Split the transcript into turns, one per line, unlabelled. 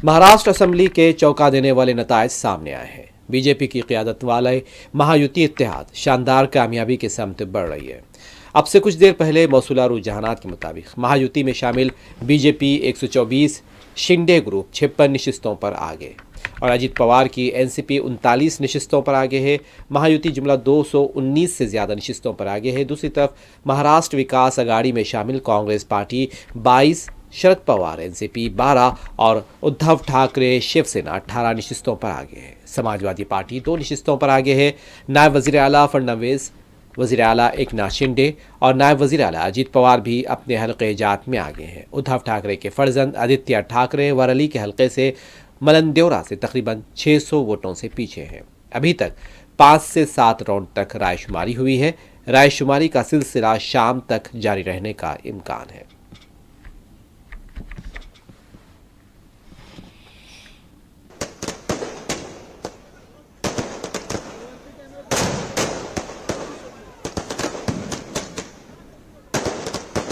Maharashtra assembly के चौंका देने वाले नतायज सामने आए हैं। बीजेपी की क़यादत वाले महायुति इत्तेहाद शानदार कामयाबी के समत बढ़ रही है। अब से कुछ देर पहले मौसूला रुझानात के मुताबिक महायुति में शामिल बीजेपी 124, शिंदे ग्रुप 56 नशिस्तों पर आगे और अजित पवार की एनसीपी 39 नशिस्तों पर आगे है। महायुति जुमला 219 से ज़्यादा नशिस्तों पर आगे है। दूसरी तरफ महाराष्ट्र विकास अघाड़ी में शामिल कांग्रेस पार्टी 22, शरद पवार एनसीपी 12 और उद्धव ठाकरे शिवसेना 18 नशिस्तों पर आगे है। समाजवादी पार्टी 2 नशिस्तों पर आगे है। नायब वज़ीर आला फडणवीस, वज़ीर आला एकनाथ शिंदे और नायब वज़ीर आला अजित पवार भी अपने हल्के जात में आगे हैं। उद्धव ठाकरे के फर्जंद आदित्य ठाकरे वरली के हल्के से मलंदेवरा से तकरीबन 600 वोटों से पीछे हैं। अभी तक 5 से 7 राउंड तक रायशुमारी हुई है। रायशुमारी का सिलसिला शाम तक जारी रहने का इम्कान है।